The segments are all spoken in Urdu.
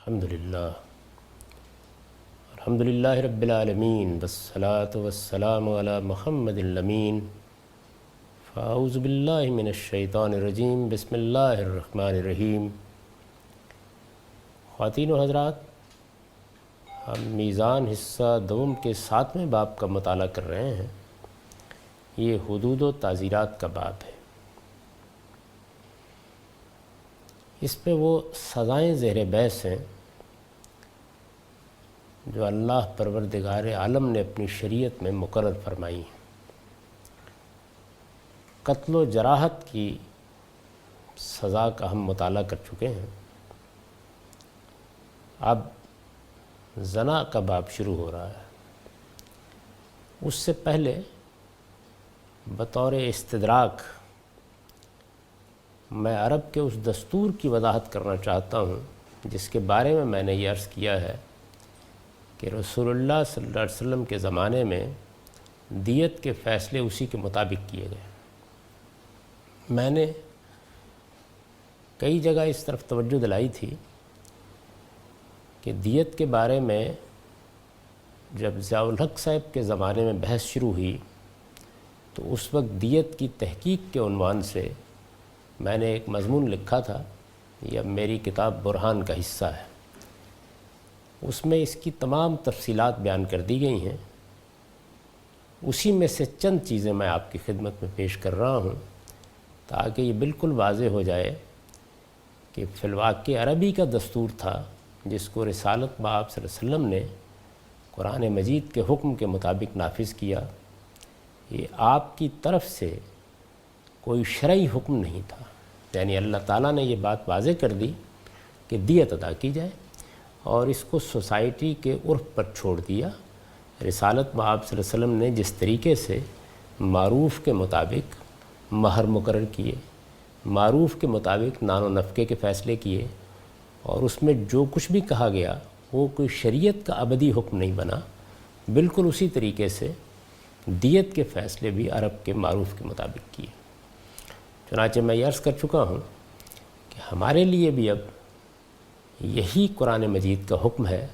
الحمدللہ رب العالمین والصلاة والسلام علی محمد الامین فاعوذ باللہ من الشیطان الرجیم بسم اللہ الرحمن الرحیم۔ خواتین و حضرات، ہم میزان حصہ دوم کے 7ویں باب کا مطالعہ کر رہے ہیں۔ یہ حدود و تعزیرات کا باب ہے۔ اس پہ وہ سزائیں زیر بحث ہیں جو اللہ پروردگار عالم نے اپنی شریعت میں مقرر فرمائی ہیں۔ قتل و جراحت کی سزا کا ہم مطالعہ کر چکے ہیں۔ اب زنا کا باب شروع ہو رہا ہے۔ اس سے پہلے بطور استدراک میں عرب کے اس دستور کی وضاحت کرنا چاہتا ہوں جس کے بارے میں نے یہ عرض کیا ہے کہ رسول اللہ صلی اللہ علیہ وسلم کے زمانے میں دیت کے فیصلے اسی کے مطابق کیے گئے۔ میں نے کئی جگہ اس طرف توجہ دلائی تھی کہ دیت کے بارے میں جب ضیاء الحق صاحب کے زمانے میں بحث شروع ہوئی تو اس وقت دیت کی تحقیق کے عنوان سے میں نے ایک مضمون لکھا تھا، یہ اب میری کتاب برہان کا حصہ ہے۔ اس میں اس کی تمام تفصیلات بیان کر دی گئی ہیں۔ اسی میں سے چند چیزیں میں آپ کی خدمت میں پیش کر رہا ہوں تاکہ یہ بالکل واضح ہو جائے کہ فی الواقع عربی کا دستور تھا جس کو رسالت بآب صلی اللہ علیہ وسلم نے قرآن مجید کے حکم کے مطابق نافذ کیا۔ یہ آپ کی طرف سے کوئی شرعی حکم نہیں تھا، یعنی اللہ تعالیٰ نے یہ بات واضح کر دی کہ دیت ادا کی جائے اور اس کو سوسائٹی کے عرف پر چھوڑ دیا۔ رسالت بآب صلی اللہ علیہ وسلم نے جس طریقے سے معروف کے مطابق مہر مقرر کیے، معروف کے مطابق نان و نفقے کے فیصلے کیے، اور اس میں جو کچھ بھی کہا گیا وہ کوئی شریعت کا ابدی حکم نہیں بنا، بالکل اسی طریقے سے دیت کے فیصلے بھی عرب کے معروف کے مطابق کیے۔ چنانچہ میں یہ عرض کر چکا ہوں کہ ہمارے لیے بھی اب یہی قرآن مجید کا حکم ہے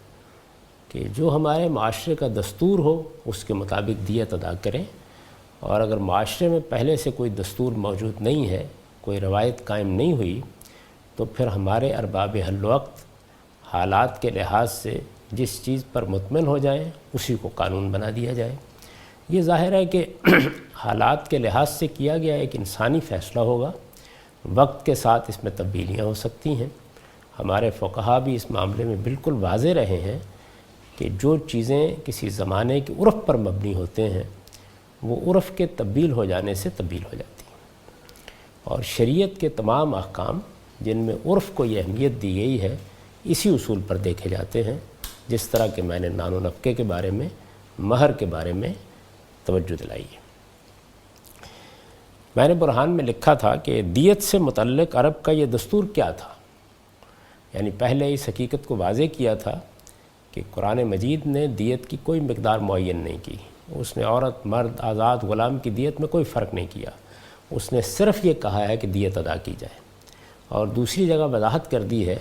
کہ جو ہمارے معاشرے کا دستور ہو اس کے مطابق دیت ادا کریں، اور اگر معاشرے میں پہلے سے کوئی دستور موجود نہیں ہے، کوئی روایت قائم نہیں ہوئی، تو پھر ہمارے ارباب حل وقت حالات کے لحاظ سے جس چیز پر مطمئن ہو جائیں اسی کو قانون بنا دیا جائے۔ یہ ظاہر ہے کہ حالات کے لحاظ سے کیا گیا ایک انسانی فیصلہ ہوگا، وقت کے ساتھ اس میں تبدیلیاں ہو سکتی ہیں۔ ہمارے فقہا بھی اس معاملے میں بالکل واضح رہے ہیں کہ جو چیزیں کسی زمانے کے عرف پر مبنی ہوتے ہیں وہ عرف کے تبدیل ہو جانے سے تبدیل ہو جاتی ہیں، اور شریعت کے تمام احکام جن میں عرف کو یہ اہمیت دی گئی ہے اسی اصول پر دیکھے جاتے ہیں، جس طرح کہ میں نے نان و نفقے کے بارے میں، مہر کے بارے میں توجہ دلائی ہے۔ میں نے برہان میں لکھا تھا کہ دیت سے متعلق عرب کا یہ دستور کیا تھا، یعنی پہلے اس حقیقت کو واضح کیا تھا کہ قرآن مجید نے دیت کی کوئی مقدار معین نہیں کی۔ اس نے عورت، مرد، آزاد، غلام کی دیت میں کوئی فرق نہیں کیا۔ اس نے صرف یہ کہا ہے کہ دیت ادا کی جائے، اور دوسری جگہ وضاحت کر دی ہے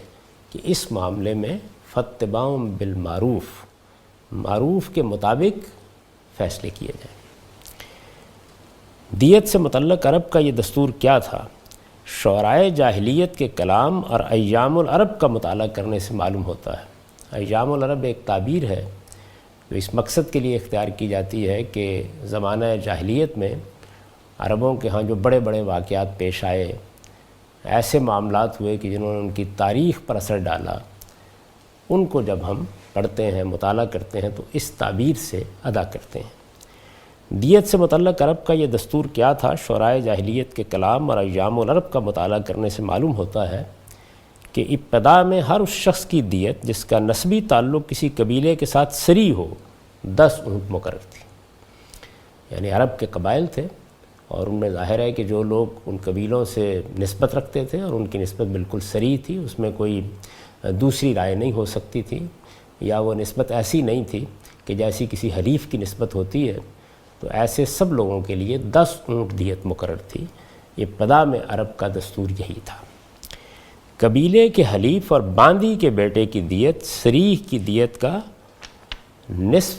کہ اس معاملے میں فاتباع بالمعروف، معروف کے مطابق فیصلے کیے جائیں۔ دیت سے متعلق عرب کا یہ دستور کیا تھا؟ شعرائے جاہلیت کے کلام اور ایام العرب کا مطالعہ کرنے سے معلوم ہوتا ہے۔ ایام العرب ایک تعبیر ہے جو اس مقصد کے لیے اختیار کی جاتی ہے کہ زمانہ جاہلیت میں عربوں کے ہاں جو بڑے بڑے واقعات پیش آئے، ایسے معاملات ہوئے کہ جنہوں نے ان کی تاریخ پر اثر ڈالا، ان کو جب ہم پڑھتے ہیں، مطالعہ کرتے ہیں تو اس تعبیر سے ادا کرتے ہیں۔ دیت سے متعلق عرب کا یہ دستور کیا تھا؟ شعرائے جاہلیت کے کلام اور ایام العرب کا مطالعہ کرنے سے معلوم ہوتا ہے کہ ابتدا میں ہر اس شخص کی دیت جس کا نسبی تعلق کسی قبیلے کے ساتھ سری ہو 10 اونٹ مقرر تھی۔ یعنی عرب کے قبائل تھے اور ان میں ظاہر ہے کہ جو لوگ ان قبیلوں سے نسبت رکھتے تھے اور ان کی نسبت بالکل سری تھی، اس میں کوئی دوسری رائے نہیں ہو سکتی تھی، یا وہ نسبت ایسی نہیں تھی کہ جیسی کسی حریف کی نسبت ہوتی ہے، تو ایسے سب لوگوں کے لیے 10 اونٹ دیت مقرر تھی۔ ابتدا میں عرب کا دستور یہی تھا۔ قبیلے کے حلیف اور باندی کے بیٹے کی دیت سریح کی دیت کا نصف،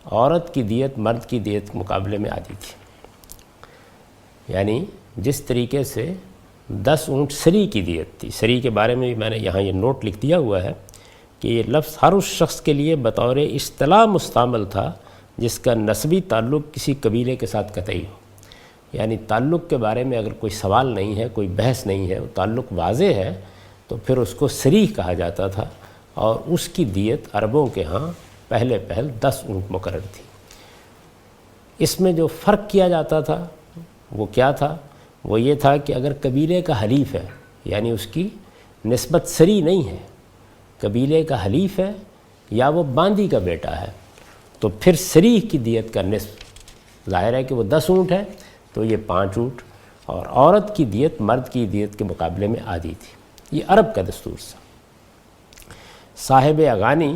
عورت کی دیت مرد کی دیت کے مقابلے میں آدھی تھی۔ یعنی جس طریقے سے 10 اونٹ سری کی دیت تھی، سری کے بارے میں بھی میں نے یہاں یہ نوٹ لکھ دیا ہوا ہے کہ یہ لفظ ہر اس شخص کے لیے بطور اصطلاح مستعمل تھا جس کا نسبی تعلق کسی قبیلے کے ساتھ قطعی ہو۔ یعنی تعلق کے بارے میں اگر کوئی سوال نہیں ہے، کوئی بحث نہیں ہے، تعلق واضح ہے، تو پھر اس کو سریح کہا جاتا تھا، اور اس کی دیت عربوں کے ہاں پہل 10 اونٹ مقرر تھی۔ اس میں جو فرق کیا جاتا تھا وہ کیا تھا؟ وہ یہ تھا کہ اگر قبیلے کا حلیف ہے، یعنی اس کی نسبت سری نہیں ہے، قبیلے کا حلیف ہے یا وہ باندی کا بیٹا ہے، تو پھر سریح کی دیت کا نصف، ظاہر ہے کہ وہ 10 اونٹ ہے تو یہ 5 اونٹ، اور عورت کی دیت مرد کی دیت کے مقابلے میں آدھی تھی۔ یہ عرب کا دستور تھا۔ صاحب اغانی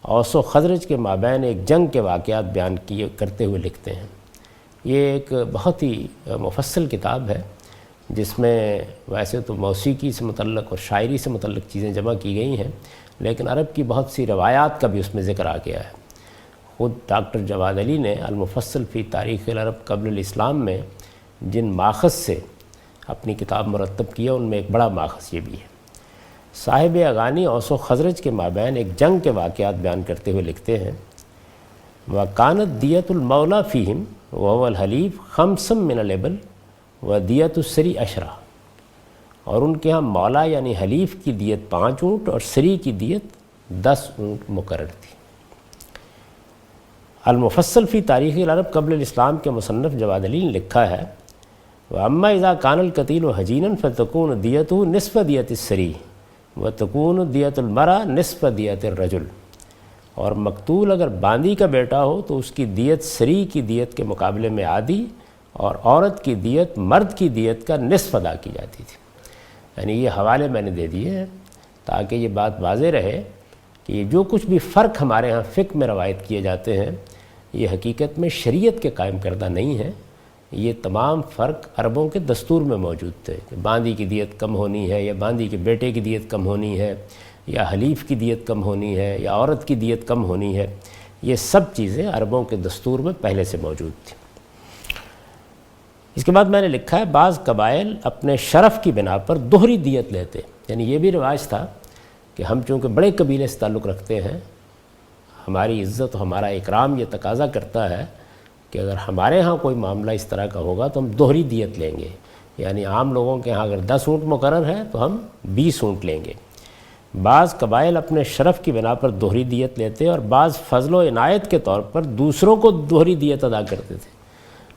اوس و خزرج کے مابین ایک جنگ کے واقعات بیان کرتے ہوئے لکھتے ہیں۔ یہ ایک بہت ہی مفصل کتاب ہے جس میں ویسے تو موسیقی سے متعلق اور شاعری سے متعلق چیزیں جمع کی گئی ہیں، لیکن عرب کی بہت سی روایات کا بھی اس میں ذکر آ گیا ہے۔ خود ڈاکٹر جواد علی نے المفصل فی تاریخ العرب قبل الاسلام میں جن ماخذ سے اپنی کتاب مرتب کیا ان میں ایک بڑا ماخذ یہ بھی ہے۔ صاحب اغانی اوس و خزرج کے مابین ایک جنگ کے واقعات بیان کرتے ہوئے لکھتے ہیں، وَكَانَتْ دِيَةُ الْمَوْلَى فِيهِمْ وَهُوَ الْحَلِيفُ خَمْسًا مِنَ الْإِبِلِ وَدِيَةُ السَّرِي 10، اور ان کے ہاں مولا یعنی حلیف کی دیت 5 اونٹ اور سری کی دیت 10 اونٹ مقرر تھی۔ المفصل فی تاریخ العرب قبل الاسلام کے مصنف جواد علی نے لکھا ہے، وَأَمَّا إِذَا كَانَ الْقَتِيلُ حَجِينًا فَتَكُونُ دِيَتُهُ نِصْفَ دِيَةِ السَّرِي وَتَكُونُ دِيَةُ الْمَرْأَةِ نِصْفَ دِيَةِ الرَّجُلِ، اور مقتول اگر باندی کا بیٹا ہو تو اس کی دیت سری کی دیت کے مقابلے میں آدھی، اور عورت کی دیت مرد کی دیت کا نصف ادا کی جاتی تھی۔ یعنی یہ حوالے میں نے دے دیے ہیں تاکہ یہ بات واضح رہے کہ یہ جو کچھ بھی فرق ہمارے ہاں فقہ میں روایت کیے جاتے ہیں یہ حقیقت میں شریعت کے قائم کردہ نہیں ہے، یہ تمام فرق عربوں کے دستور میں موجود تھے کہ باندی کی دیت کم ہونی ہے، یا باندی کے بیٹے کی دیت کم ہونی ہے، یا حلیف کی دیت کم ہونی ہے، یا عورت کی دیت کم ہونی ہے۔ یہ سب چیزیں عربوں کے دستور میں پہلے سے موجود تھیں۔ اس کے بعد میں نے لکھا ہے، بعض قبائل اپنے شرف کی بنا پر دوہری دیت لیتے، یعنی یہ بھی رواج تھا کہ ہم چونکہ بڑے قبیلے سے تعلق رکھتے ہیں، ہماری عزت و ہمارا اکرام یہ تقاضا کرتا ہے کہ اگر ہمارے ہاں کوئی معاملہ اس طرح کا ہوگا تو ہم دوہری دیت لیں گے، یعنی عام لوگوں کے ہاں اگر 10 اونٹ مقرر ہے تو ہم 20 اونٹ لیں گے۔ بعض قبائل اپنے شرف کی بنا پر دوہری دیت لیتے اور بعض فضل و عنایت کے طور پر دوسروں کو دوہری دیت ادا کرتے تھے۔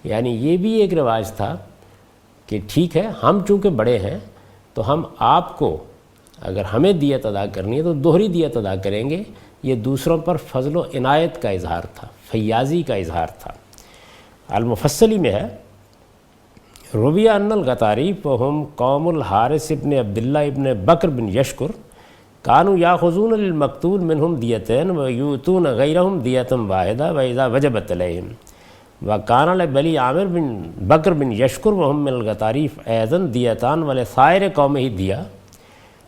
یعنی یہ بھی ایک رواج تھا کہ ٹھیک ہے ہم چونکہ بڑے ہیں تو ہم آپ کو اگر ہمیں دیت ادا کرنی ہے تو دوہری دیت ادا کریں گے۔ یہ دوسروں پر فضل و عنایت کا اظہار تھا، فیاضی کا اظہار تھا۔ المفصلی میں ہے، رویہ ان الغطاریف وہم قوم الحارث ابن عبداللہ ابن بکر بن یشکر کانوا یاخذون للمقتول منہم دیتین ویؤتون غیرہم دیتا واحدہ واذا وجبت علیہم، وکان لبنی عامر بن بکر بن یشکر وہم من الغطاریف ایضا دیتان ولسائر قومہ دیہ،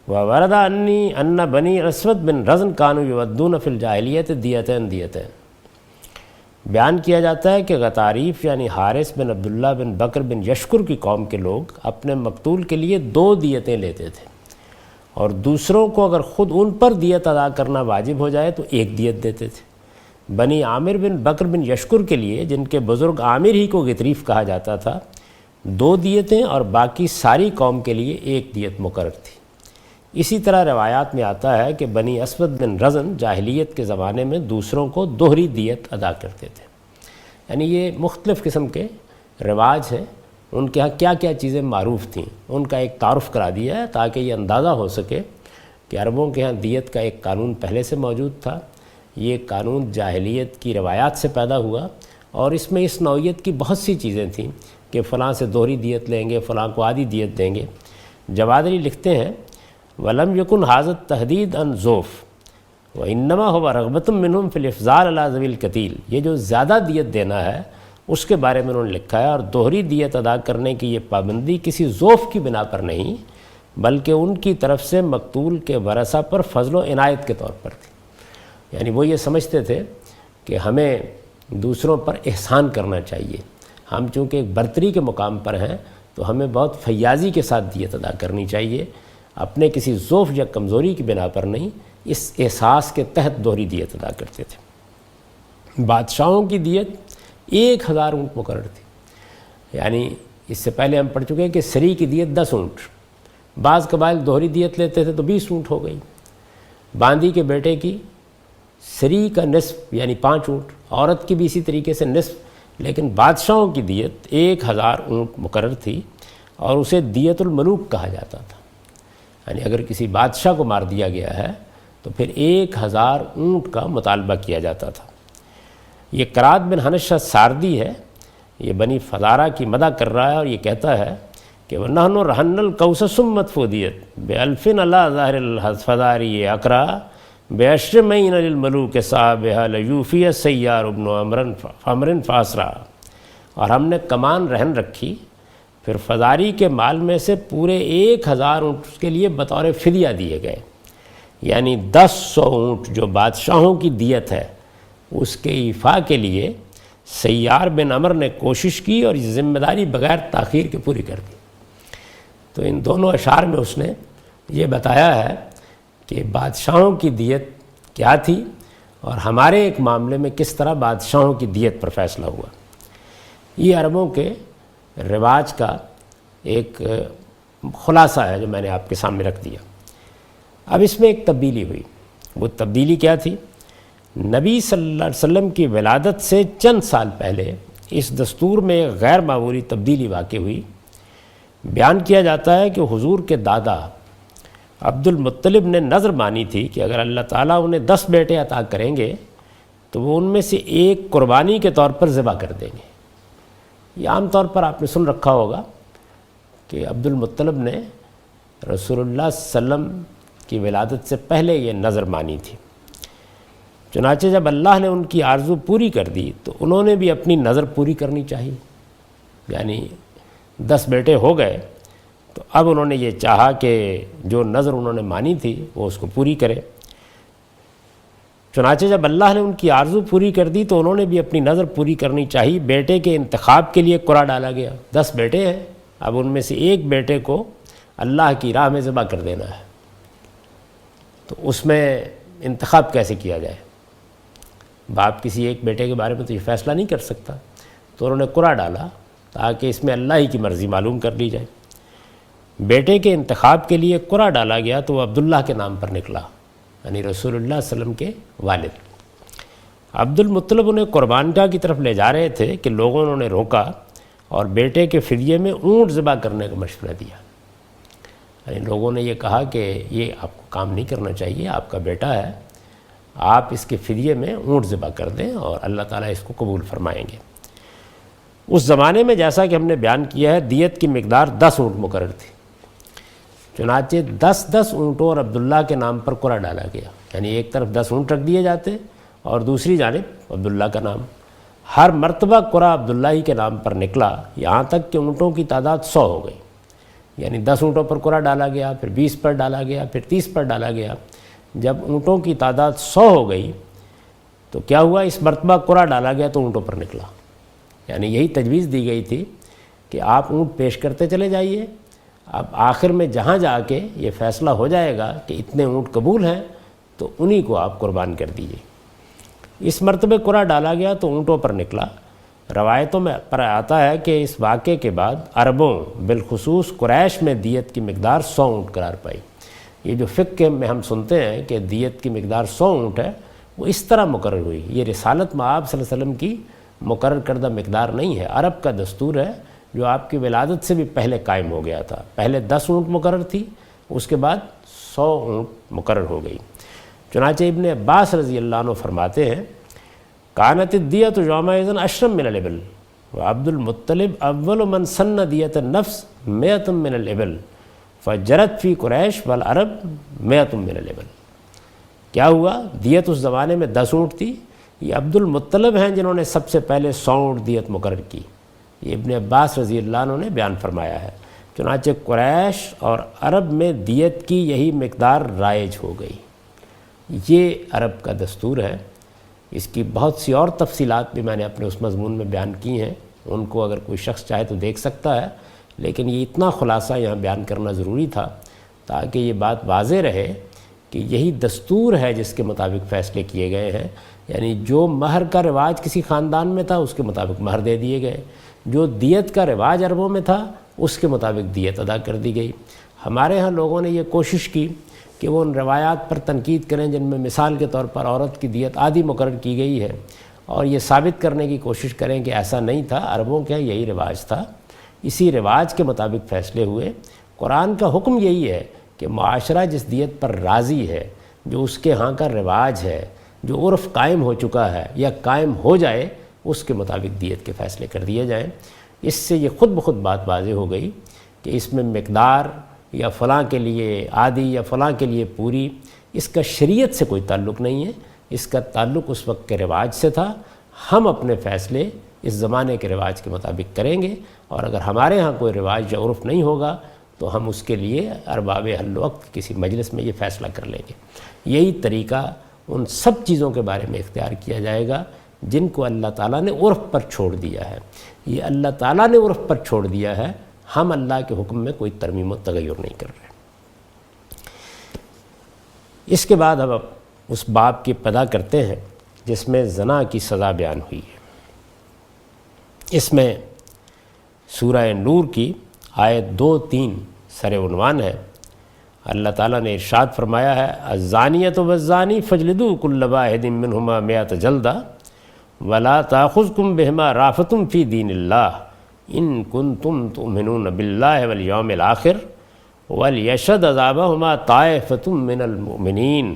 وورد انی ان بنی اسود بن رزن کانوا یودون فی الجاہلیت دیتین دیتین۔ بیان کیا جاتا ہے کہ غطاریف یعنی حارث بن عبداللہ بن بکر بن یشکر کی قوم کے لوگ اپنے مقتول کے لیے 2 دیتیں لیتے تھے، اور دوسروں کو اگر خود ان پر دیت ادا کرنا واجب ہو جائے تو 1 دیت دیتے تھے۔ بنی عامر بن بکر بن یشکر کے لیے، جن کے بزرگ عامر ہی کو غطریف کہا جاتا تھا، 2 دیتیں، اور باقی ساری قوم کے لیے 1 دیت مقرر تھی۔ اسی طرح روایات میں آتا ہے کہ بنی اسود بن رزن جاہلیت کے زمانے میں دوسروں کو دوہری دیت ادا کرتے تھے۔ یعنی یہ مختلف قسم کے رواج ہیں، ان کے ہاں کیا کیا چیزیں معروف تھیں ان کا ایک تعارف کرا دیا ہے تاکہ یہ اندازہ ہو سکے کہ عربوں کے ہاں دیت کا ایک قانون پہلے سے موجود تھا۔ یہ قانون جاہلیت کی روایات سے پیدا ہوا، اور اس میں اس نوعیت کی بہت سی چیزیں تھیں کہ فلاں سے دوہری دیت لیں گے، فلاں کو آدھی دیت دیں گے۔ جواد علی لکھتے ہیں، وَلَمْ يَكُنْ هَذَا التَّحْدِيدُ عَنْ ضُعْفٍ وَإِنَّمَا هُوَ رَغْبَةٌ مِّنْهُمْ فِي الْإِفْضَالِ عَلَىٰ ذَوِي الْقَتِيلِ۔ یہ جو زیادہ دیت دینا ہے اس کے بارے میں انہوں نے لکھا ہے، اور دوہری دیت ادا کرنے کی یہ پابندی کسی ضعف کی بنا پر نہیں بلکہ ان کی طرف سے مقتول کے ورثہ پر فضل و عنایت کے طور پر تھی۔ یعنی وہ یہ سمجھتے تھے کہ ہمیں دوسروں پر احسان کرنا چاہیے، ہم چونکہ ایک برتری کے مقام پر ہیں تو ہمیں بہت فیاضی کے ساتھ دیت ادا کرنی چاہیے، اپنے کسی ضعف یا کمزوری کی بنا پر نہیں، اس احساس کے تحت دوہری دیت ادا کرتے تھے۔ بادشاہوں کی دیت 1000 اونٹ مقرر تھی، یعنی اس سے پہلے ہم پڑھ چکے ہیں کہ سری کی دیت 10 اونٹ، بعض قبائل دوہری دیت لیتے تھے تو 20 اونٹ ہو گئی، باندی کے بیٹے کی سری کا نصف یعنی 5 اونٹ، عورت کی بھی اسی طریقے سے نصف، لیکن بادشاہوں کی دیت 1000 اونٹ مقرر تھی اور اسے دیت الملوک کہا جاتا تھا۔ یعنی اگر کسی بادشاہ کو مار دیا گیا ہے تو پھر 1000 اونٹ کا مطالبہ کیا جاتا تھا۔ یہ کرات بن حنشہ ساردی ہے، یہ بنی فزارہ کی مدح کر رہا ہے اور یہ کہتا ہے کہ وَنَحْنُ رَحَنَّ الْقَوْسَ سُمَّتْ فُودِيَتْ بِأَلْفٍ عَلَىٰ ظَاهِرِ الْفَزَارِيِ أَقْرَىٰ بِعَشْرِ مَيْنَ لِلْمَلُوكِ صَاحِبِهَا لَيُوفِيَ السَّيَّارُ بْنُ عَمْرٍ فَأَسْرَىٰ، اور ہم نے کمان رہن رکھی، پھر فزاری کے مال میں سے پورے 1000 اونٹ اس کے لیے بطور فدیہ دیے گئے، یعنی 100 اونٹ جو بادشاہوں کی دیت ہے اس کے ایفاء کے لیے سیار بن عمر نے کوشش کی اور یہ ذمہ داری بغیر تاخیر کے پوری کر دی۔ تو ان دونوں اشعار میں اس نے یہ بتایا ہے کہ بادشاہوں کی دیت کیا تھی اور ہمارے ایک معاملے میں کس طرح بادشاہوں کی دیت پر فیصلہ ہوا۔ یہ عربوں کے رواج کا ایک خلاصہ ہے جو میں نے آپ کے سامنے رکھ دیا۔ اب اس میں ایک تبدیلی ہوئی، وہ تبدیلی کیا تھی؟ نبی صلی اللہ علیہ وسلم کی ولادت سے چند سال پہلے اس دستور میں ایک غیر معمولی تبدیلی واقع ہوئی۔ بیان کیا جاتا ہے کہ حضور کے دادا عبد المطلب نے نظر مانی تھی کہ اگر اللہ تعالیٰ انہیں 10 بیٹے عطا کریں گے تو وہ ان میں سے ایک قربانی کے طور پر ذبح کر دیں گے۔ یہ عام طور پر آپ نے سن رکھا ہوگا کہ عبد المطلب نے رسول اللہ صلی اللہ علیہ وسلم کی ولادت سے پہلے یہ نظر مانی تھی، چنانچہ جب اللہ نے ان کی آرزو پوری کر دی تو انہوں نے بھی اپنی نظر پوری کرنی چاہیے، یعنی 10 بیٹے ہو گئے تو اب انہوں نے یہ چاہا کہ جو نظر انہوں نے مانی تھی وہ اس کو پوری کرے۔ چنانچہ جب اللہ نے ان کی آرزو پوری کر دی تو انہوں نے بھی اپنی نظر پوری کرنی چاہیے۔ بیٹے کے انتخاب کے لیے قرعہ ڈالا گیا، 10 بیٹے ہیں، اب ان میں سے ایک بیٹے کو اللہ کی راہ میں ذبح کر دینا ہے، تو اس میں انتخاب کیسے کیا جائے؟ باپ کسی ایک بیٹے کے بارے میں تو یہ فیصلہ نہیں کر سکتا، تو انہوں نے قرعہ ڈالا تاکہ اس میں اللہ ہی کی مرضی معلوم کر لی جائے۔ بیٹے کے انتخاب کے لیے قرعہ ڈالا گیا تو وہ عبداللہ کے نام پر نکلا، یعنی رسول اللہ صلی اللہ علیہ وسلم کے والد۔ عبد المطلب انہیں قربانگاہ کی طرف لے جا رہے تھے کہ لوگوں نے انہیں روکا اور بیٹے کے فدیے میں اونٹ ذبح کرنے کا مشورہ دیا۔ یعنی لوگوں نے یہ کہا کہ یہ آپ کو کام نہیں کرنا چاہیے، آپ کا بیٹا ہے، آپ اس کے فدیے میں اونٹ ذبح کر دیں اور اللہ تعالیٰ اس کو قبول فرمائیں گے۔ اس زمانے میں جیسا کہ ہم نے بیان کیا ہے دیت کی مقدار 10 اونٹ مقرر تھی، چنانچہ 10 اونٹوں اور عبداللہ کے نام پر قرعہ ڈالا گیا، یعنی ایک طرف 10 اونٹ رکھ دیے جاتے اور دوسری جانب عبداللہ کا نام۔ ہر مرتبہ قرعہ عبداللہ ہی کے نام پر نکلا، یہاں تک کہ اونٹوں کی تعداد 100 ہو گئی، یعنی 10 اونٹوں پر قرعہ ڈالا گیا، پھر 20 پر ڈالا گیا، پھر 30 پر ڈالا گیا۔ جب اونٹوں کی تعداد 100 ہو گئی تو کیا ہوا؟ اس مرتبہ قرعہ ڈالا گیا تو اونٹوں پر نکلا، یعنی یہی تجویز دی گئی تھی کہ آپ اونٹ پیش کرتے چلے جائیے، اب آخر میں جہاں جا کے یہ فیصلہ ہو جائے گا کہ اتنے اونٹ قبول ہیں تو انہی کو آپ قربان کر دیجیے۔ اس مرتبہ قرعہ ڈالا گیا تو اونٹوں پر نکلا۔ روایتوں میں پر آتا ہے کہ اس واقعے کے بعد عربوں بالخصوص قریش میں دیت کی مقدار 100 اونٹ قرار پائی۔ یہ جو فقہ میں ہم سنتے ہیں کہ دیت کی مقدار 100 اونٹ ہے، وہ اس طرح مقرر ہوئی، یہ رسالت مآب صلی اللہ علیہ وسلم کی مقرر کردہ مقدار نہیں ہے، عرب کا دستور ہے جو آپ کی ولادت سے بھی پہلے قائم ہو گیا تھا۔ پہلے 10 اونٹ مقرر تھی، اس کے بعد 100 اونٹ مقرر ہو گئی۔ چنانچہ ابن عباس رضی اللہ عنہ فرماتے ہیں کانت الدیۃ یومئذ 10 من الابل وعبد المطلب اول من سن دیۃ النفس 100 من الابل فجرت فی قریش والعرب 100 من الابل۔ کیا ہوا؟ دیت اس زمانے میں 10 اونٹ تھی، یہ عبد المطلب ہیں جنہوں نے سب سے پہلے 100 اونٹ دیت مقرر کی، یہ ابن عباس رضی اللہ عنہ نے بیان فرمایا ہے۔ چنانچہ قریش اور عرب میں دیت کی یہی مقدار رائج ہو گئی۔ یہ عرب کا دستور ہے۔ اس کی بہت سی اور تفصیلات بھی میں نے اپنے اس مضمون میں بیان کی ہیں، ان کو اگر کوئی شخص چاہے تو دیکھ سکتا ہے، لیکن یہ اتنا خلاصہ یہاں بیان کرنا ضروری تھا تاکہ یہ بات واضح رہے کہ یہی دستور ہے جس کے مطابق فیصلے کیے گئے ہیں۔ یعنی جو مہر کا رواج کسی خاندان میں تھا اس کے مطابق مہر دے دیے گئے، جو دیت کا رواج عربوں میں تھا اس کے مطابق دیت ادا کر دی گئی۔ ہمارے ہاں لوگوں نے یہ کوشش کی کہ وہ ان روایات پر تنقید کریں جن میں مثال کے طور پر عورت کی دیت آدھی مقرر کی گئی ہے، اور یہ ثابت کرنے کی کوشش کریں کہ ایسا نہیں تھا، عربوں کے یہی رواج تھا، اسی رواج کے مطابق فیصلے ہوئے۔ قرآن کا حکم یہی ہے کہ معاشرہ جس دیت پر راضی ہے، جو اس کے ہاں کا رواج ہے، جو عرف قائم ہو چکا ہے یا قائم ہو جائے، اس کے مطابق دیت کے فیصلے کر دیے جائیں۔ اس سے یہ خود بخود بات واضح ہو گئی کہ اس میں مقدار یا فلاں کے لیے آدھی یا فلاں کے لیے پوری، اس کا شریعت سے کوئی تعلق نہیں ہے، اس کا تعلق اس وقت کے رواج سے تھا۔ ہم اپنے فیصلے اس زمانے کے رواج کے مطابق کریں گے، اور اگر ہمارے ہاں کوئی رواج یا عرف نہیں ہوگا تو ہم اس کے لیے ارباب حل وقت کسی مجلس میں یہ فیصلہ کر لیں گے۔ یہی طریقہ ان سب چیزوں کے بارے میں اختیار کیا جائے گا جن کو اللہ تعالیٰ نے عرف پر چھوڑ دیا ہے۔ یہ اللہ تعالیٰ نے عرف پر چھوڑ دیا ہے، ہم اللہ کے حکم میں کوئی ترمیم و تغیر نہیں کر رہے۔ اس کے بعد اب اس باب کی ابتدا کرتے ہیں جس میں زنا کی سزا بیان ہوئی ہے۔ اس میں سورہ نور کی آیت 2-3 سر عنوان ہے۔ اللہ تعالیٰ نے ارشاد فرمایا ہے: الزانیۃ والزانی فاجلدوا کل واحد منہما 100 جلدہ ولا تأخذکم بہما رأفۃ فی دین اللہ ان کنتم تؤمنون باللہ والیوم الآخر ولیشہد عذابہما طائفۃ من المؤمنین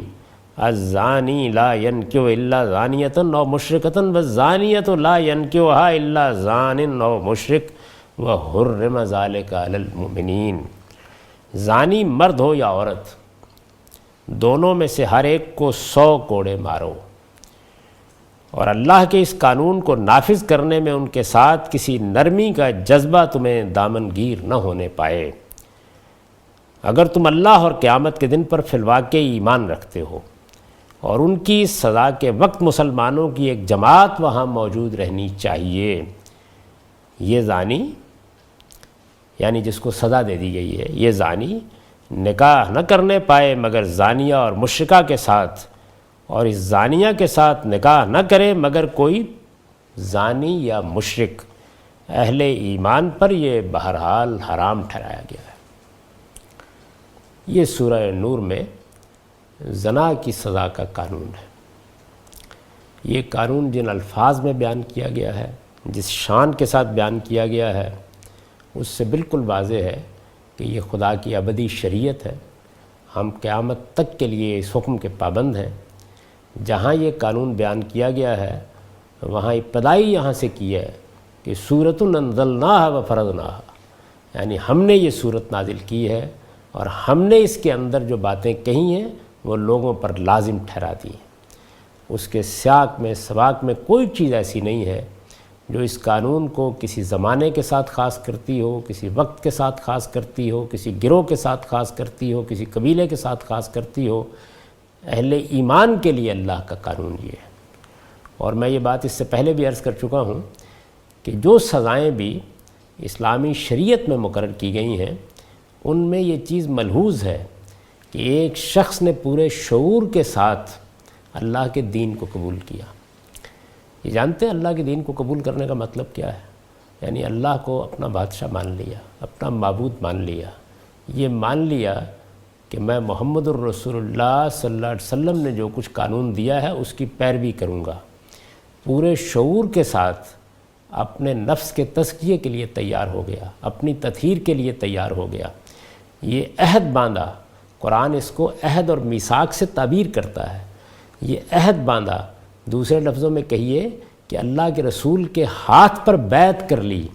الزانی لا ینکح الا زانیۃ او مشرکۃ والزانیۃ لا ینکحھا الا زان او مشرک وحرم ذلک علی المؤمنین۔ زانی مرد ہو یا عورت، دونوں میں سے ہر ایک کو 100 کوڑے مارو، اور اللہ کے اس قانون کو نافذ کرنے میں ان کے ساتھ کسی نرمی کا جذبہ تمہیں دامنگیر نہ ہونے پائے، اگر تم اللہ اور قیامت کے دن پر فی الواقع ایمان رکھتے ہو، اور ان کی سزا کے وقت مسلمانوں کی ایک جماعت وہاں موجود رہنی چاہیے۔ یہ زانی یعنی جس کو سزا دے دی گئی ہے، یہ زانی نکاح نہ کرنے پائے مگر زانیہ اور مشرکہ کے ساتھ، اور اس زانیہ کے ساتھ نکاح نہ کرے مگر کوئی زانی یا مشرک، اہل ایمان پر یہ بہرحال حرام ٹھہرایا گیا ہے۔ یہ سورہ نور میں زنا کی سزا کا قانون ہے۔ یہ قانون جن الفاظ میں بیان کیا گیا ہے، جس شان کے ساتھ بیان کیا گیا ہے، اس سے بالکل واضح ہے کہ یہ خدا کی ابدی شریعت ہے۔ ہم قیامت تک کے لیے اس حکم کے پابند ہیں۔ جہاں یہ قانون بیان کیا گیا ہے وہاں ابتدائی یہاں سے کی ہے کہ سورۃ انزلناہا وفرضناہا، یعنی ہم نے یہ صورت نازل کی ہے اور ہم نے اس کے اندر جو باتیں کہی ہیں وہ لوگوں پر لازم ٹھہرا دی ہیں۔ اس کے سیاق میں سباق میں کوئی چیز ایسی نہیں ہے جو اس قانون کو کسی زمانے کے ساتھ خاص کرتی ہو، کسی وقت کے ساتھ خاص کرتی ہو، کسی گروہ کے ساتھ خاص کرتی ہو، کسی قبیلے کے ساتھ خاص کرتی ہو۔ اہل ایمان کے لیے اللہ کا قانون یہ ہے۔ اور میں یہ بات اس سے پہلے بھی عرض کر چکا ہوں کہ جو سزائیں بھی اسلامی شریعت میں مقرر کی گئی ہیں ان میں یہ چیز ملحوظ ہے کہ ایک شخص نے پورے شعور کے ساتھ اللہ کے دین کو قبول کیا۔ یہ جانتے ہیں اللہ کے دین کو قبول کرنے کا مطلب کیا ہے؟ یعنی اللہ کو اپنا بادشاہ مان لیا، اپنا معبود مان لیا، یہ مان لیا کہ میں محمد الرسول اللہ صلی اللہ علیہ وسلم نے جو کچھ قانون دیا ہے اس کی پیروی کروں گا، پورے شعور کے ساتھ اپنے نفس کے تزکیے کے لیے تیار ہو گیا، اپنی تطہیر کے لیے تیار ہو گیا، یہ عہد باندھا۔ قرآن اس کو عہد اور میثاق سے تعبیر کرتا ہے۔ یہ عہد باندھا، دوسرے لفظوں میں کہیے کہ اللہ کے رسول کے ہاتھ پر بیعت کر لی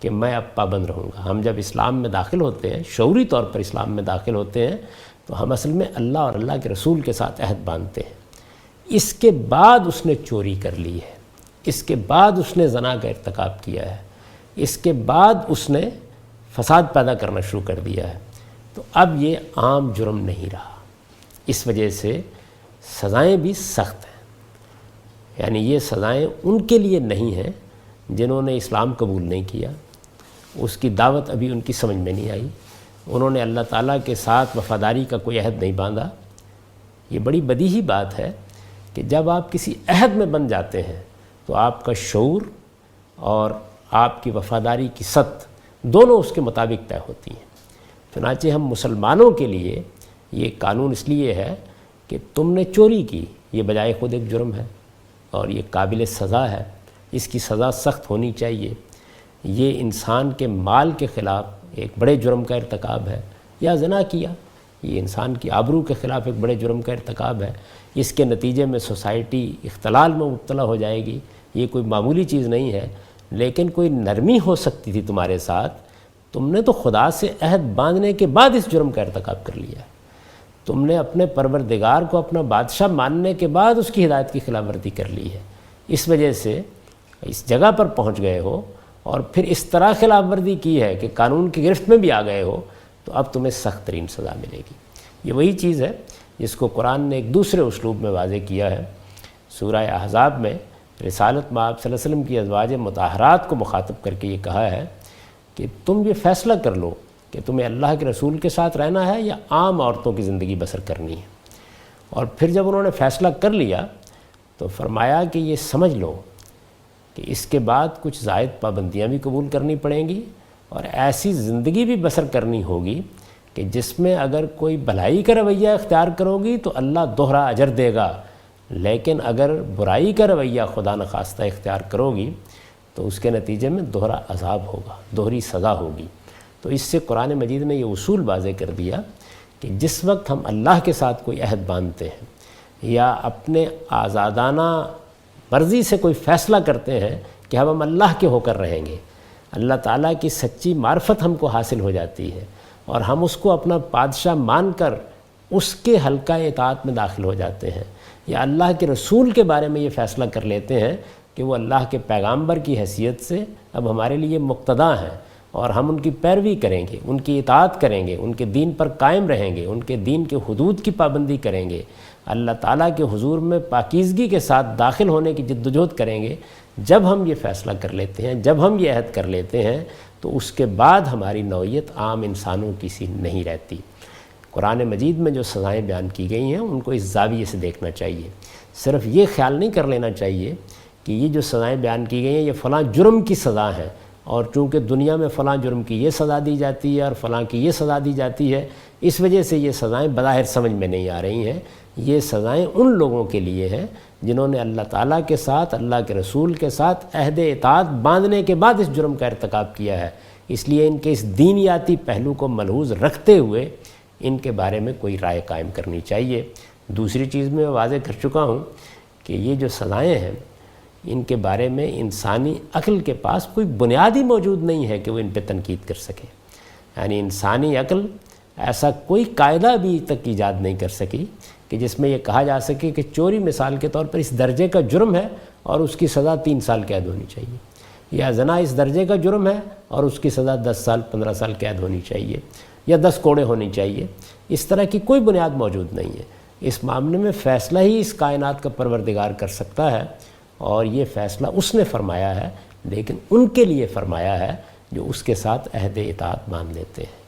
کہ میں اب پابند رہوں گا۔ ہم جب اسلام میں داخل ہوتے ہیں، شعوری طور پر اسلام میں داخل ہوتے ہیں، تو ہم اصل میں اللہ اور اللہ کے رسول کے ساتھ عہد باندھتے ہیں۔ اس کے بعد اس نے چوری کر لی ہے، اس کے بعد اس نے زنا کا ارتکاب کیا ہے، اس کے بعد اس نے فساد پیدا کرنا شروع کر دیا ہے، تو اب یہ عام جرم نہیں رہا۔ اس وجہ سے سزائیں بھی سخت ہیں، یعنی یہ سزائیں ان کے لیے نہیں ہیں جنہوں نے اسلام قبول نہیں کیا، اس کی دعوت ابھی ان کی سمجھ میں نہیں آئی، انہوں نے اللہ تعالیٰ کے ساتھ وفاداری کا کوئی عہد نہیں باندھا۔ یہ بڑی بدیہی بات ہے کہ جب آپ کسی عہد میں بن جاتے ہیں تو آپ کا شعور اور آپ کی وفاداری کی سطح دونوں اس کے مطابق طے ہوتی ہیں۔ چنانچہ ہم مسلمانوں کے لیے یہ قانون اس لیے ہے کہ تم نے چوری کی، یہ بجائے خود ایک جرم ہے اور یہ قابل سزا ہے، اس کی سزا سخت ہونی چاہیے۔ یہ انسان کے مال کے خلاف ایک بڑے جرم کا ارتکاب ہے، یا زنا کیا، یہ انسان کی آبرو کے خلاف ایک بڑے جرم کا ارتکاب ہے، اس کے نتیجے میں سوسائٹی اختلال میں مبتلا ہو جائے گی، یہ کوئی معمولی چیز نہیں ہے۔ لیکن کوئی نرمی ہو سکتی تھی تمہارے ساتھ، تم نے تو خدا سے عہد باندھنے کے بعد اس جرم کا ارتکاب کر لیا ہے، تم نے اپنے پروردگار کو اپنا بادشاہ ماننے کے بعد اس کی ہدایت کی خلاف ورزی کر لی ہے، اس وجہ سے اس جگہ پر پہنچ گئے ہو اور پھر اس طرح خلاف ورزی کی ہے کہ قانون کی گرفت میں بھی آ گئے ہو، تو اب تمہیں سخت ترین سزا ملے گی۔ یہ وہی چیز ہے جس کو قرآن نے ایک دوسرے اسلوب میں واضح کیا ہے۔ سورہ احزاب میں رسالت مآب صلی اللہ علیہ وسلم کی ازواج مطہرات کو مخاطب کر کے یہ کہا ہے کہ تم یہ فیصلہ کر لو کہ تمہیں اللہ کے رسول کے ساتھ رہنا ہے یا عام عورتوں کی زندگی بسر کرنی ہے۔ اور پھر جب انہوں نے فیصلہ کر لیا تو فرمایا کہ یہ سمجھ لو کہ اس کے بعد کچھ زائد پابندیاں بھی قبول کرنی پڑیں گی اور ایسی زندگی بھی بسر کرنی ہوگی کہ جس میں اگر کوئی بھلائی کا رویہ اختیار کرو گی تو اللہ دوہرا اجر دے گا، لیکن اگر برائی کا رویہ خدا نخواستہ اختیار کرو گی تو اس کے نتیجے میں دوہرا عذاب ہوگا، دوہری سزا ہوگی۔ تو اس سے قرآن مجید نے یہ اصول واضح کر دیا کہ جس وقت ہم اللہ کے ساتھ کوئی عہد باندھتے ہیں یا اپنے آزادانہ مرضی سے کوئی فیصلہ کرتے ہیں کہ ہم اللہ کے ہو کر رہیں گے، اللہ تعالیٰ کی سچی معرفت ہم کو حاصل ہو جاتی ہے اور ہم اس کو اپنا بادشاہ مان کر اس کے حلقہ اطاعت میں داخل ہو جاتے ہیں، یا اللہ کے رسول کے بارے میں یہ فیصلہ کر لیتے ہیں کہ وہ اللہ کے پیغامبر کی حیثیت سے اب ہمارے لیے مقتدیٰ ہیں اور ہم ان کی پیروی کریں گے، ان کی اطاعت کریں گے، ان کے دین پر قائم رہیں گے، ان کے دین کے حدود کی پابندی کریں گے، اللہ تعالیٰ کے حضور میں پاکیزگی کے ساتھ داخل ہونے کی جد و جہد کریں گے۔ جب ہم یہ فیصلہ کر لیتے ہیں، جب ہم یہ عہد کر لیتے ہیں تو اس کے بعد ہماری نوعیت عام انسانوں کی سی نہیں رہتی۔ قرآن مجید میں جو سزائیں بیان کی گئی ہیں ان کو اس زاویے سے دیکھنا چاہیے، صرف یہ خیال نہیں کر لینا چاہیے کہ یہ جو سزائیں بیان کی گئی ہیں یہ فلاں جرم کی سزا ہیں، اور چونکہ دنیا میں فلاں جرم کی یہ سزا دی جاتی ہے اور فلاں کی یہ سزا دی جاتی ہے، اس وجہ سے یہ سزائیں بظاہر سمجھ میں نہیں آ رہی ہیں۔ یہ سزائیں ان لوگوں کے لیے ہیں جنہوں نے اللہ تعالیٰ کے ساتھ، اللہ کے رسول کے ساتھ عہد اطاعت باندھنے کے بعد اس جرم کا ارتکاب کیا ہے، اس لیے ان کے اس دینیاتی پہلو کو ملحوظ رکھتے ہوئے ان کے بارے میں کوئی رائے قائم کرنی چاہیے۔ دوسری چیز میں واضح کر چکا ہوں کہ یہ جو سزائیں ہیں ان کے بارے میں انسانی عقل کے پاس کوئی بنیادی موجود نہیں ہے کہ وہ ان پہ تنقید کر سکے، یعنی انسانی عقل ایسا کوئی قاعدہ بھی تک ایجاد نہیں کر سکی کہ جس میں یہ کہا جا سکے کہ چوری مثال کے طور پر اس درجے کا جرم ہے اور اس کی سزا 3 سال قید ہونی چاہیے، یا زنا اس درجے کا جرم ہے اور اس کی سزا 10 سال 15 سال قید ہونی چاہیے یا 10 کوڑے ہونی چاہیے۔ اس طرح کی کوئی بنیاد موجود نہیں ہے۔ اس معاملے میں فیصلہ ہی اس کائنات کا پروردگار کر سکتا ہے، اور یہ فیصلہ اس نے فرمایا ہے، لیکن ان کے لیے فرمایا ہے جو اس کے ساتھ عہد اطاعت مان لیتے ہیں،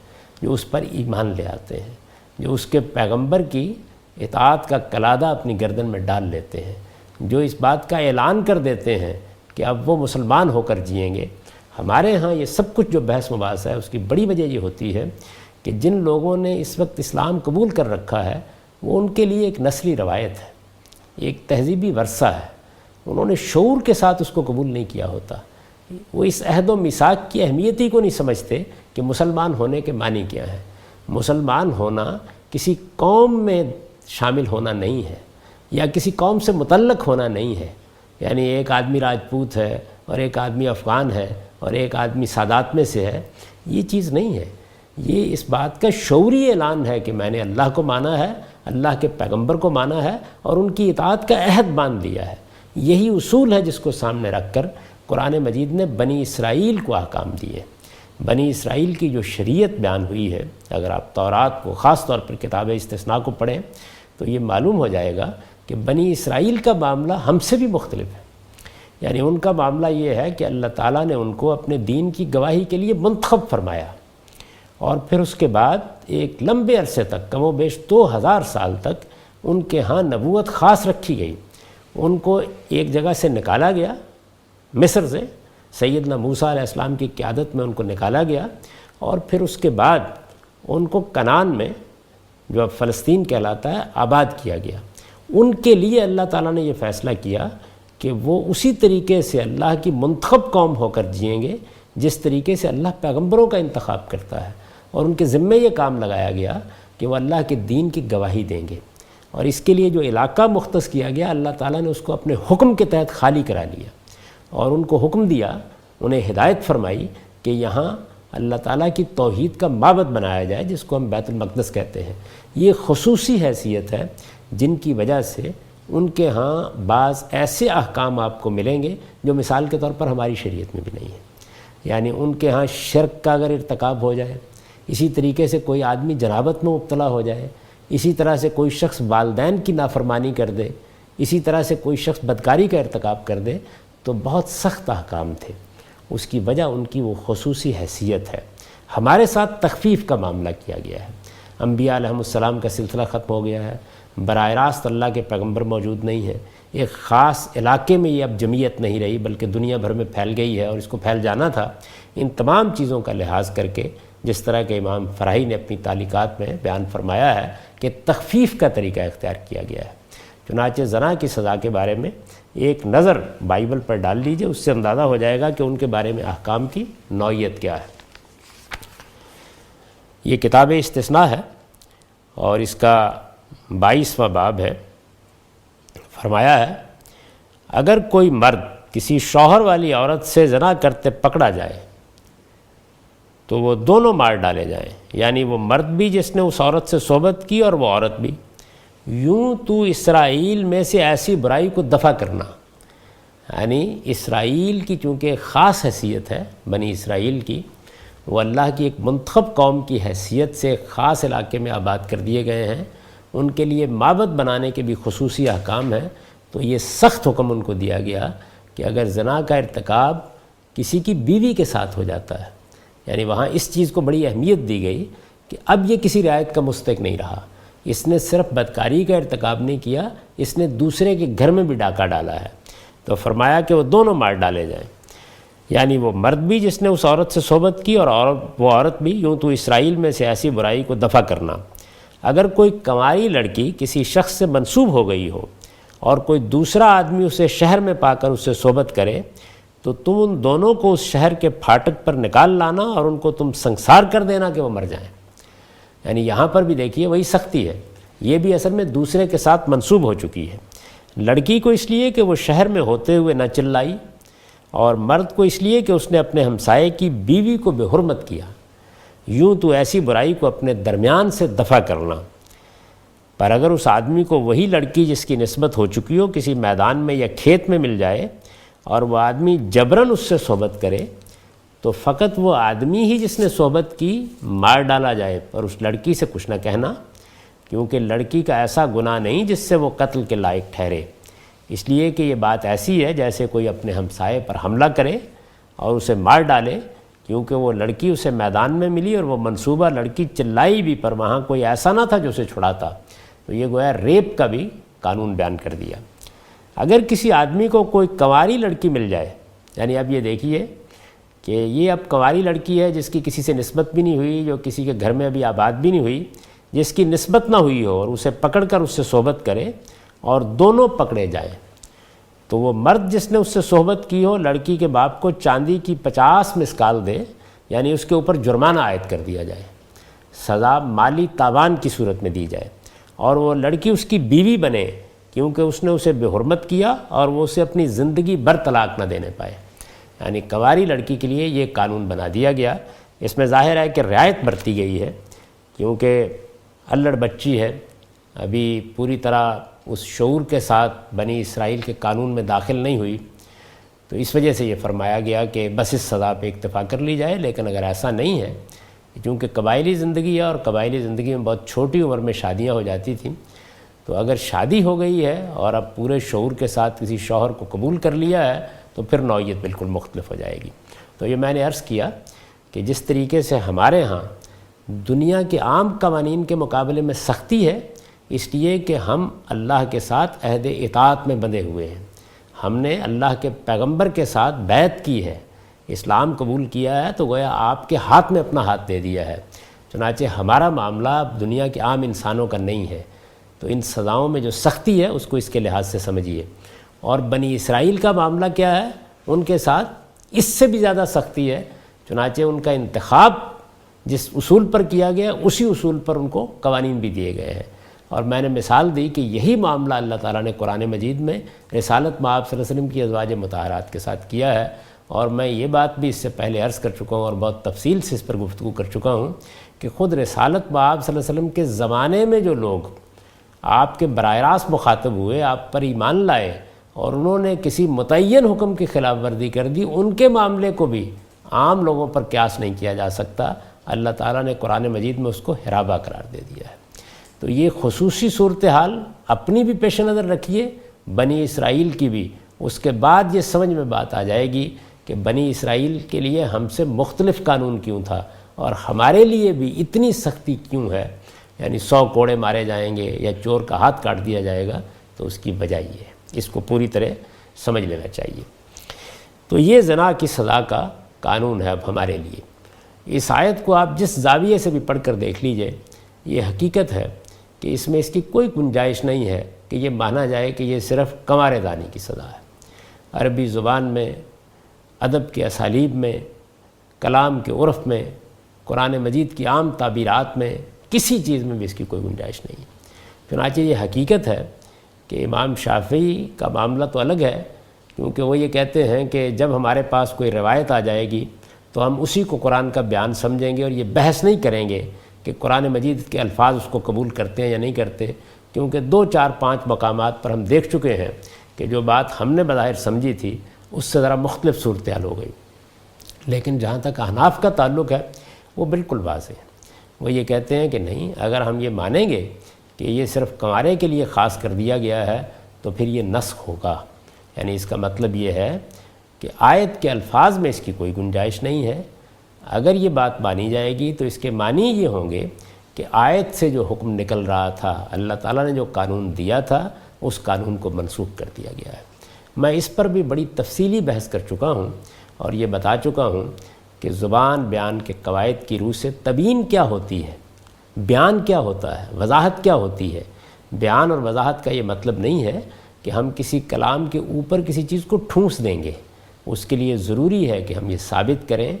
جو اس پر ایمان لے آتے ہیں، جو اس کے پیغمبر کی اطاعت کا کلادہ اپنی گردن میں ڈال لیتے ہیں، جو اس بات کا اعلان کر دیتے ہیں کہ اب وہ مسلمان ہو کر جئیں گے۔ ہمارے ہاں یہ سب کچھ جو بحث مباحث ہے اس کی بڑی وجہ یہ ہوتی ہے کہ جن لوگوں نے اس وقت اسلام قبول کر رکھا ہے وہ ان کے لیے ایک نسلی روایت ہے، ایک تہذیبی ورثہ ہے، انہوں نے شعور کے ساتھ اس کو قبول نہیں کیا ہوتا، وہ اس عہد و میثاق کی اہمیت ہی کو نہیں سمجھتے کہ مسلمان ہونے کے معنی کیا ہے۔ مسلمان ہونا کسی قوم میں شامل ہونا نہیں ہے یا کسی قوم سے متعلق ہونا نہیں ہے، یعنی ایک آدمی راجپوت ہے اور ایک آدمی افغان ہے اور ایک آدمی سادات میں سے ہے، یہ چیز نہیں ہے۔ یہ اس بات کا شعوری اعلان ہے کہ میں نے اللہ کو مانا ہے، اللہ کے پیغمبر کو مانا ہے اور ان کی اطاعت کا عہد باندھ لیا ہے۔ یہی اصول ہے جس کو سامنے رکھ کر قرآن مجید نے بنی اسرائیل کو احکام دیے۔ بنی اسرائیل کی جو شریعت بیان ہوئی ہے، اگر آپ تورات کو خاص طور پر کتاب استثناء کو پڑھیں تو یہ معلوم ہو جائے گا کہ بنی اسرائیل کا معاملہ ہم سے بھی مختلف ہے۔ یعنی ان کا معاملہ یہ ہے کہ اللہ تعالیٰ نے ان کو اپنے دین کی گواہی کے لیے منتخب فرمایا، اور پھر اس کے بعد ایک لمبے عرصے تک، کم و بیش 2000 سال تک ان کے ہاں نبوت خاص رکھی گئی۔ ان کو ایک جگہ سے نکالا گیا، مصر سے سیدنا موسیٰ علیہ السلام کی قیادت میں ان کو نکالا گیا، اور پھر اس کے بعد ان کو کنعان میں، جو اب فلسطین کہلاتا ہے، آباد کیا گیا۔ ان کے لیے اللہ تعالیٰ نے یہ فیصلہ کیا کہ وہ اسی طریقے سے اللہ کی منتخب قوم ہو کر جئیں گے جس طریقے سے اللہ پیغمبروں کا انتخاب کرتا ہے، اور ان کے ذمے یہ کام لگایا گیا کہ وہ اللہ کے دین کی گواہی دیں گے۔ اور اس کے لیے جو علاقہ مختص کیا گیا، اللہ تعالیٰ نے اس کو اپنے حکم کے تحت خالی کرا لیا، اور ان کو حکم دیا، انہیں ہدایت فرمائی کہ یہاں اللہ تعالیٰ کی توحید کا معبد بنایا جائے، جس کو ہم بیت المقدس کہتے ہیں۔ یہ خصوصی حیثیت ہے جن کی وجہ سے ان کے ہاں بعض ایسے احکام آپ کو ملیں گے جو مثال کے طور پر ہماری شریعت میں بھی نہیں ہے۔ یعنی ان کے ہاں شرک کا اگر ارتکاب ہو جائے، اسی طریقے سے کوئی آدمی جنابت میں مبتلا ہو جائے، اسی طرح سے کوئی شخص والدین کی نافرمانی کر دے، اسی طرح سے کوئی شخص بدکاری کا ارتکاب کر دے، تو بہت سخت احکام تھے۔ اس کی وجہ ان کی وہ خصوصی حیثیت ہے۔ ہمارے ساتھ تخفیف کا معاملہ کیا گیا ہے۔ انبیاء علیہم السلام کا سلسلہ ختم ہو گیا ہے، براہ راست اللہ کے پیغمبر موجود نہیں ہیں، ایک خاص علاقے میں یہ اب جمعیت نہیں رہی بلکہ دنیا بھر میں پھیل گئی ہے، اور اس کو پھیل جانا تھا۔ ان تمام چیزوں کا لحاظ کر کے جس طرح کہ امام فراہی نے اپنی تعلیقات میں بیان فرمایا ہے کہ تخفیف کا طریقہ اختیار کیا گیا ہے۔ چنانچہ زنا کی سزا کے بارے میں ایک نظر بائبل پر ڈال لیجئے، اس سے اندازہ ہو جائے گا کہ ان کے بارے میں احکام کی نوعیت کیا ہے۔ یہ کتاب استثناء ہے اور اس کا 22واں باب ہے۔ فرمایا ہے، اگر کوئی مرد کسی شوہر والی عورت سے زنا کرتے پکڑا جائے تو وہ دونوں مار ڈالے جائیں، یعنی وہ مرد بھی جس نے اس عورت سے صحبت کی اور وہ عورت بھی۔ یوں تو اسرائیل میں سے ایسی برائی کو دفع کرنا، یعنی اسرائیل کی چونکہ خاص حیثیت ہے، بنی اسرائیل کی، وہ اللہ کی ایک منتخب قوم کی حیثیت سے خاص علاقے میں آباد کر دیے گئے ہیں، ان کے لیے معبد بنانے کے بھی خصوصی احکام ہیں۔ تو یہ سخت حکم ان کو دیا گیا کہ اگر زنا کا ارتکاب کسی کی بیوی کے ساتھ ہو جاتا ہے، یعنی وہاں اس چیز کو بڑی اہمیت دی گئی کہ اب یہ کسی رعایت کا مستحق نہیں رہا، اس نے صرف بدکاری کا ارتکاب نہیں کیا، اس نے دوسرے کے گھر میں بھی ڈاکہ ڈالا ہے۔ تو فرمایا کہ وہ دونوں مار ڈالے جائیں، یعنی وہ مرد بھی جس نے اس عورت سے صحبت کی اور وہ عورت بھی۔ یوں تو اسرائیل میں سے ایسی برائی کو دفع کرنا، اگر کوئی کنواری لڑکی کسی شخص سے منسوب ہو گئی ہو اور کوئی دوسرا آدمی اسے شہر میں پا کر اس سے صحبت کرے، تو تم ان دونوں کو اس شہر کے پھاٹک پر نکال لانا اور ان کو تم سنسار کر دینا کہ وہ مر جائیں۔ یعنی یہاں پر بھی دیکھیے وہی سختی ہے، یہ بھی اصل میں دوسرے کے ساتھ منسوب ہو چکی ہے۔ لڑکی کو اس لیے کہ وہ شہر میں ہوتے ہوئے نہ چلائی، اور مرد کو اس لیے کہ اس نے اپنے ہمسائے کی بیوی کو بے حرمت کیا۔ یوں تو ایسی برائی کو اپنے درمیان سے دفع کرنا۔ پر اگر اس آدمی کو وہی لڑکی جس کی نسبت ہو چکی ہو کسی میدان میں یا کھیت میں مل جائے اور وہ آدمی جبراً اس سے صحبت کرے، تو فقط وہ آدمی ہی جس نے صحبت کی مار ڈالا جائے، پر اس لڑکی سے کچھ نہ کہنا، کیونکہ لڑکی کا ایسا گناہ نہیں جس سے وہ قتل کے لائق ٹھہرے۔ اس لیے کہ یہ بات ایسی ہے جیسے کوئی اپنے ہمسائے پر حملہ کرے اور اسے مار ڈالے، کیونکہ وہ لڑکی اسے میدان میں ملی اور وہ منصوبہ لڑکی چلائی بھی، پر وہاں کوئی ایسا نہ تھا جو اسے چھڑاتا۔ تو یہ گویا ریپ کا بھی قانون بیان کر دیا۔ اگر کسی آدمی کو کوئی کنواری لڑکی مل جائے، یعنی اب یہ دیکھیے کہ یہ اب کنواری لڑکی ہے جس کی کسی سے نسبت بھی نہیں ہوئی، جو کسی کے گھر میں ابھی آباد بھی نہیں ہوئی، جس کی نسبت نہ ہوئی ہو، اور اسے پکڑ کر اس سے صحبت کرے اور دونوں پکڑے جائیں، تو وہ مرد جس نے اس سے صحبت کی ہو لڑکی کے باپ کو چاندی کی 50 مسکال دے، یعنی اس کے اوپر جرمانہ عائد کر دیا جائے، سزا مالی تاوان کی صورت میں دی جائے، اور وہ لڑکی اس کی بیوی بنے کیونکہ اس نے اسے بے حرمت کیا اور وہ اسے اپنی زندگی بھر طلاق نہ دینے پائے۔ یعنی کنواری لڑکی کے لیے یہ قانون بنا دیا گیا۔ اس میں ظاہر ہے کہ رعایت برتی گئی ہے، کیونکہ الڑ بچی ہے، ابھی پوری طرح اس شعور کے ساتھ بنی اسرائیل کے قانون میں داخل نہیں ہوئی، تو اس وجہ سے یہ فرمایا گیا کہ بس اس سزا پہ اکتفا کر لی جائے. لیکن اگر ایسا نہیں ہے، چونکہ قبائلی زندگی ہے اور قبائلی زندگی میں بہت چھوٹی عمر میں شادیاں ہو جاتی تھیں، تو اگر شادی ہو گئی ہے اور اب پورے شعور کے ساتھ کسی شوہر کو قبول کر لیا ہے تو پھر نوعیت بالکل مختلف ہو جائے گی. تو یہ میں نے عرض کیا کہ جس طریقے سے ہمارے ہاں دنیا کے عام قوانین کے مقابلے میں سختی ہے، اس لیے کہ ہم اللہ کے ساتھ عہد اطاعت میں بندھے ہوئے ہیں. ہم نے اللہ کے پیغمبر کے ساتھ بیعت کی ہے، اسلام قبول کیا ہے، تو گویا آپ کے ہاتھ میں اپنا ہاتھ دے دیا ہے. چنانچہ ہمارا معاملہ دنیا کے عام انسانوں کا نہیں ہے. تو ان سزاؤں میں جو سختی ہے اس کو اس کے لحاظ سے سمجھیے. اور بنی اسرائیل کا معاملہ کیا ہے؟ ان کے ساتھ اس سے بھی زیادہ سختی ہے. چنانچہ ان کا انتخاب جس اصول پر کیا گیا اسی اصول پر ان کو قوانین بھی دیے گئے ہیں. اور میں نے مثال دی کہ یہی معاملہ اللہ تعالیٰ نے قرآن مجید میں رسالت مآب صلی اللہ علیہ وسلم کی ازواج مطہرات کے ساتھ کیا ہے. اور میں یہ بات بھی اس سے پہلے عرض کر چکا ہوں اور بہت تفصیل سے اس پر گفتگو کر چکا ہوں کہ خود رسالت مآب صلی اللہ علیہ وسلم کے زمانے میں جو لوگ آپ کے براہ راست مخاطب ہوئے، آپ پر ایمان لائے اور انہوں نے کسی متعین حکم کی خلاف ورزی کر دی، ان کے معاملے کو بھی عام لوگوں پر قیاس نہیں کیا جا سکتا. اللہ تعالیٰ نے قرآن مجید میں اس کو حرابہ قرار دے دیا ہے. تو یہ خصوصی صورتحال اپنی بھی پیش نظر رکھیے، بنی اسرائیل کی بھی. اس کے بعد یہ سمجھ میں بات آ جائے گی کہ بنی اسرائیل کے لیے ہم سے مختلف قانون کیوں تھا اور ہمارے لیے بھی اتنی سختی کیوں ہے. یعنی 100 کوڑے مارے جائیں گے یا چور کا ہاتھ کاٹ دیا جائے گا، تو اس کی وجہ یہ ہے. اس کو پوری طرح سمجھ لینا چاہیے. تو یہ زنا کی سزا کا قانون ہے اب ہمارے لیے. اس آیت کو آپ جس زاویے سے بھی پڑھ کر دیکھ لیجئے، یہ حقیقت ہے کہ اس میں اس کی کوئی گنجائش نہیں ہے کہ یہ مانا جائے کہ یہ صرف کنوارے دانی کی سزا ہے. عربی زبان میں، ادب کے اسالیب میں، کلام کے عرف میں، قرآن مجید کی عام تعبیرات میں کسی چیز میں بھی اس کی کوئی گنجائش نہیں ہے. چنانچہ یہ حقیقت ہے کہ امام شافعی کا معاملہ تو الگ ہے، کیونکہ وہ یہ کہتے ہیں کہ جب ہمارے پاس کوئی روایت آ جائے گی تو ہم اسی کو قرآن کا بیان سمجھیں گے اور یہ بحث نہیں کریں گے کہ قرآن مجید کے الفاظ اس کو قبول کرتے ہیں یا نہیں کرتے. کیونکہ 2 4 5 مقامات پر ہم دیکھ چکے ہیں کہ جو بات ہم نے بظاہر سمجھی تھی اس سے ذرا مختلف صورتحال ہو گئی. لیکن جہاں تک احناف کا تعلق ہے وہ بالکل واضح ہے. وہ یہ کہتے ہیں کہ نہیں، اگر ہم یہ مانیں گے کہ یہ صرف کنوارے کے لیے خاص کر دیا گیا ہے تو پھر یہ نسخ ہوگا. یعنی اس کا مطلب یہ ہے کہ آیت کے الفاظ میں اس کی کوئی گنجائش نہیں ہے. اگر یہ بات مانی جائے گی تو اس کے معنی یہ ہوں گے کہ آیت سے جو حکم نکل رہا تھا، اللہ تعالیٰ نے جو قانون دیا تھا، اس قانون کو منسوخ کر دیا گیا ہے. میں اس پر بھی بڑی تفصیلی بحث کر چکا ہوں اور یہ بتا چکا ہوں کہ زبان بیان کے قواعد کی روح سے تبیین کیا ہوتی ہے، بیان کیا ہوتا ہے، وضاحت کیا ہوتی ہے. بیان اور وضاحت کا یہ مطلب نہیں ہے کہ ہم کسی کلام کے اوپر کسی چیز کو ٹھونس دیں گے. اس کے لیے ضروری ہے کہ ہم یہ ثابت کریں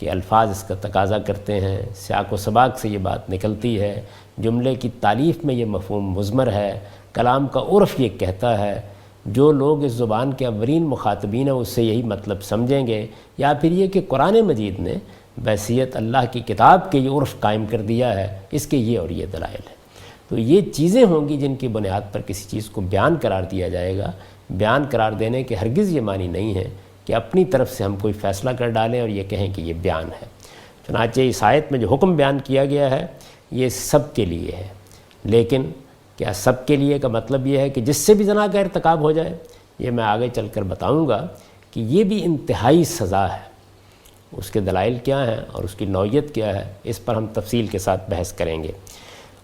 کہ الفاظ اس کا تقاضا کرتے ہیں، سیاق و سباق سے یہ بات نکلتی ہے، جملے کی تعلیف میں یہ مفہوم مضمر ہے، کلام کا عرف یہ کہتا ہے، جو لوگ اس زبان کے اولین مخاطبین ہیں اس سے یہی مطلب سمجھیں گے. یا پھر یہ کہ قرآن مجید نے بحیثیت اللہ کی کتاب کے یہ عرف قائم کر دیا ہے، اس کے یہ اور یہ دلائل ہیں. تو یہ چیزیں ہوں گی جن کی بنیاد پر کسی چیز کو بیان قرار دیا جائے گا. بیان قرار دینے کے ہرگز یہ معنی نہیں ہے کہ اپنی طرف سے ہم کوئی فیصلہ کر ڈالیں اور یہ کہیں کہ یہ بیان ہے. چنانچہ اس آیت میں جو حکم بیان کیا گیا ہے یہ سب کے لیے ہے. لیکن کیا سب کے لیے کا مطلب یہ ہے کہ جس سے بھی زنا کا ارتکاب ہو جائے؟ یہ میں آگے چل کر بتاؤں گا کہ یہ بھی انتہائی سزا ہے. اس کے دلائل کیا ہیں اور اس کی نوعیت کیا ہے، اس پر ہم تفصیل کے ساتھ بحث کریں گے.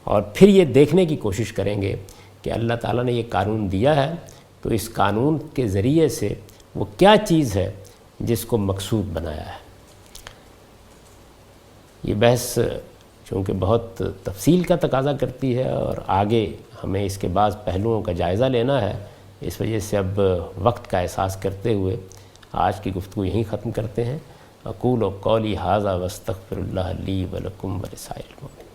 اور پھر یہ دیکھنے کی کوشش کریں گے کہ اللہ تعالیٰ نے یہ قانون دیا ہے تو اس قانون کے ذریعے سے وہ کیا چیز ہے جس کو مقصود بنایا ہے. یہ بحث چونکہ بہت تفصیل کا تقاضا کرتی ہے اور آگے ہمیں اس کے بعض پہلوؤں کا جائزہ لینا ہے، اس وجہ سے اب وقت کا احساس کرتے ہوئے آج کی گفتگو یہیں ختم کرتے ہیں. اقول قولی ھذا واستغفر اللہ لی ولکم ولسائر المؤمنین.